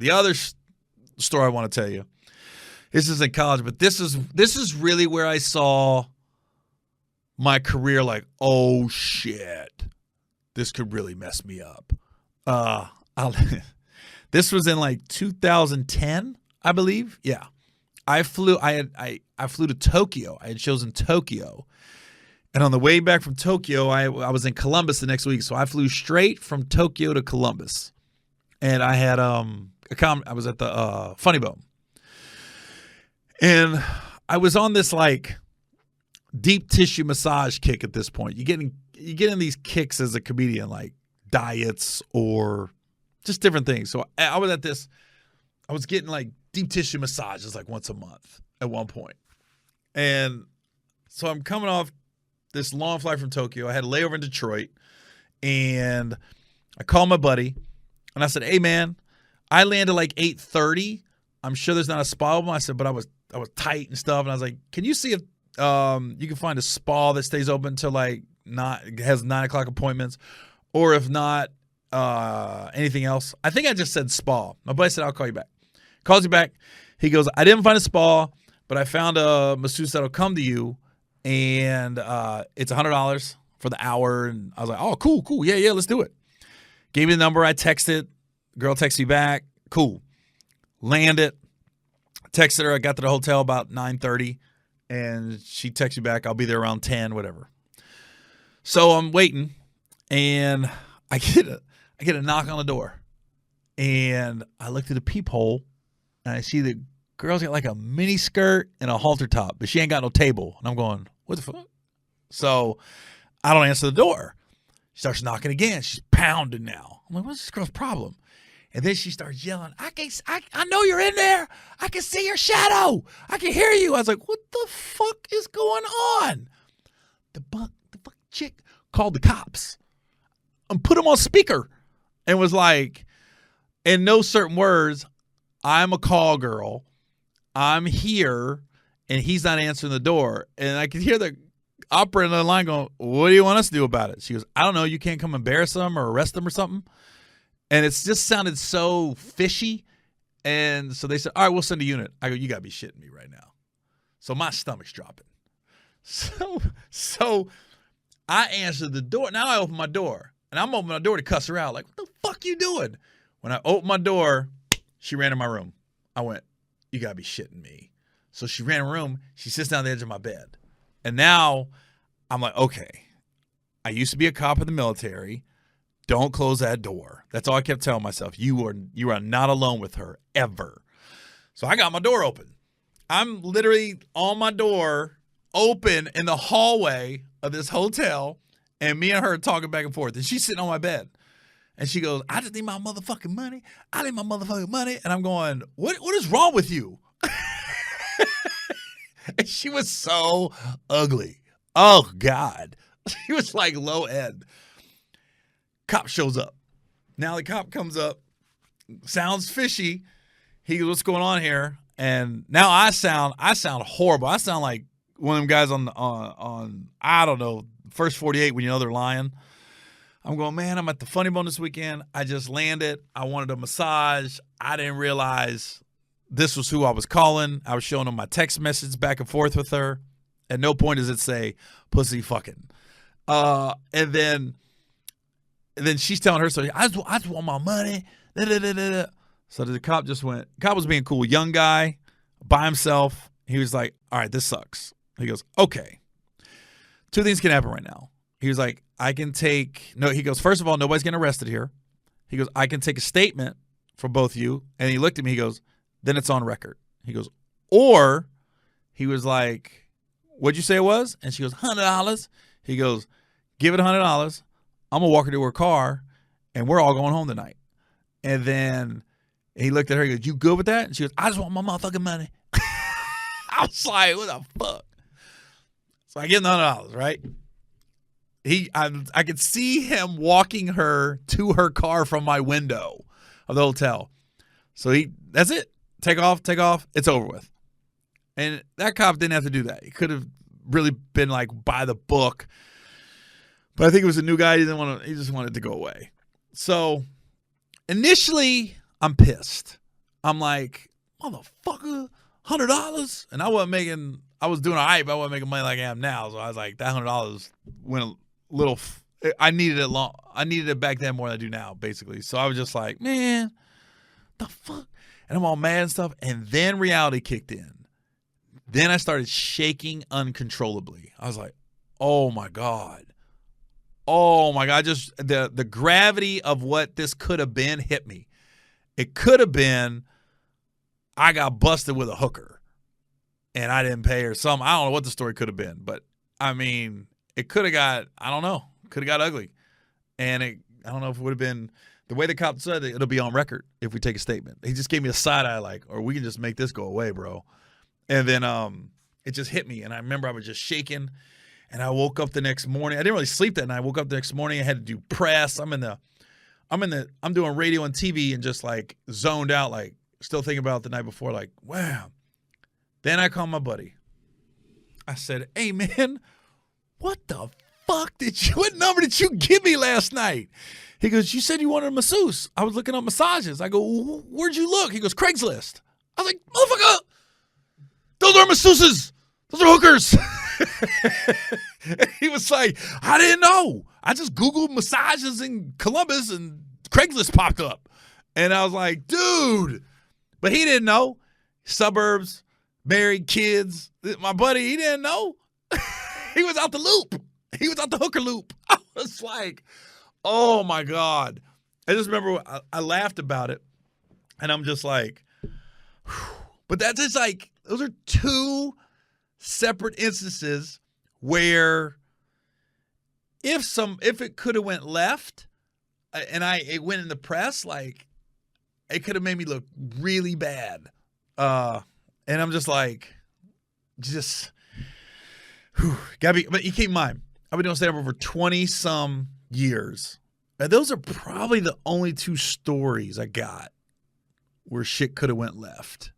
the other story I want to tell you. This is in college, but this is really where I saw my career. Like, oh shit, this could really mess me up. This was in like 2010, I believe. Yeah, I flew to Tokyo. I had shows in Tokyo. And on the way back from Tokyo, I was in Columbus the next week. So I flew straight from Tokyo to Columbus. And I had I was at the Funny Bone. And I was on this like deep tissue massage kick at this point. You get in these kicks as a comedian, like diets or just different things. So I was getting like deep tissue massages like once a month at one point. And so I'm coming off this long flight from Tokyo. I had a layover in Detroit, and I called my buddy, and I said, "Hey man, I landed like 8:30. I'm sure there's not a spa open." I said, but I was tight and stuff, and I was like, "Can you see if you can find a spa that stays open till like has 9 o'clock appointments, or if not, anything else?" I think I just said spa. My buddy said, "I'll call you back." Calls you back. He goes, "I didn't find a spa, but I found a masseuse that'll come to you. And it's $100 for the hour." And I was like, "Oh, cool. Yeah, let's do it." Gave me the number. I texted. Girl texted me back. Cool. Landed. Texted her. I got to the hotel about 9:30. And she texted me back, "I'll be there around 10, whatever." So I'm waiting. And I get a knock on the door. And I look through the peephole. And I see the girl's got like a mini skirt and a halter top, but she ain't got no table. And I'm going, what the fuck? So I don't answer the door. She starts knocking again. She's pounding now. I'm like, what's this girl's problem? And then she starts yelling, I know you're in there. I can see your shadow. I can hear you. I was like, what the fuck is going on? The fuck chick called the cops and put them on speaker and was like, in no certain words, "I'm a call girl. I'm here," and he's not answering the door. And I could hear the operator on the line going, "What do you want us to do about it?" She goes, "I don't know. You can't come embarrass them or arrest them or something." And it just sounded so fishy. And so they said, "All right, we'll send a unit." I go, "You got to be shitting me right now." So my stomach's dropping. So I answered the door. Now I open my door. And I'm opening my door to cuss her out. Like, what the fuck you doing? When I opened my door, she ran in my room. I went, "You got to be shitting me." So she ran in the room. She sits down on the edge of my bed. And now I'm like, okay, I used to be a cop in the military. Don't close that door. That's all I kept telling myself. You are not alone with her ever. So I got my door open. I'm literally on my door open in the hallway of this hotel, and me and her are talking back and forth. And she's sitting on my bed. And she goes, "I just need my motherfucking money. I need my motherfucking money." And I'm going, what is wrong with you? And she was so ugly. Oh, God. She was like low end. Cop shows up. Now the cop comes up, sounds fishy. He goes, "What's going on here?" And now I sound horrible. I sound like one of them guys on I don't know, First 48 when you know they're lying. I'm going, "Man, I'm at the Funny Bone this weekend. I just landed. I wanted a massage. I didn't realize this was who I was calling. I was showing them my text message back and forth with her. At no point does it say pussy fucking." And then she's telling her story. I just want my money. Da, da, da, da. So the cop just went. Cop was being cool. Young guy by himself. He was like, "All right, this sucks." He goes, "Okay. 2 things can happen right now." He was like, he goes, "First of all, nobody's getting arrested here." He goes, "I can take a statement from both of you." And he looked at me, he goes, "Then it's on record." He goes, "Or," he was like, "What'd you say it was?" And she goes, $100. He goes, "Give it $100. I'm going to walk her to her car, and we're all going home tonight." And then he looked at her, he goes, "You good with that?" And she goes, "I just want my motherfucking money." I was like, what the fuck? So I give him the $100, right? I could see him walking her to her car from my window of the hotel. So that's it. Take off. It's over with. And that cop didn't have to do that. He could have really been like by the book. But I think it was a new guy. He just wanted it to go away. So initially, I'm pissed. I'm like, motherfucker, $100, and I was doing all right, but I wasn't making money like I am now. So I was like, that $100 went a little. I needed it back then more than I do now, basically. So I was just like, man, the fuck, and I'm all mad and stuff. And then reality kicked in. Then I started shaking uncontrollably. I was like, oh my God. Just the gravity of what this could have been hit me. It could have been I got busted with a hooker and I didn't pay her something. I don't know what the story could have been, but I mean, it could have got, I don't know, could have got ugly. And I don't know if it would have been the way the cop said it, it'll be on record if we take a statement. He just gave me a side eye like, or we can just make this go away, bro. And then it just hit me. And I remember I was just shaking. And I woke up the next morning. I didn't really sleep that night. I woke up the next morning. I had to do press. I'm doing radio and TV and just like zoned out, like still thinking about it the night before, like, wow. Then I called my buddy. I said, hey man, what the fuck what number did you give me last night? He goes, you said you wanted a masseuse. I was looking up massages. I go, where'd you look? He goes, Craigslist. I was like, motherfucker, those are masseuses. Those are hookers. He was like, I didn't know. I just Googled massages in Columbus and Craigslist popped up. And I was like, dude. But he didn't know. Suburbs, married, kids. My buddy, he didn't know. He was out the loop. He was out the hooker loop. I was like, oh my God. I just remember I laughed about it. And I'm just like, whew. But that's just like, those are two separate instances where if it could have went left and it went in the press, like it could have made me look really bad. And I'm just like, gotta be, but you keep in mind, I've been doing stand-up for 20 some years. And those are probably the only two stories I got where shit could have went left.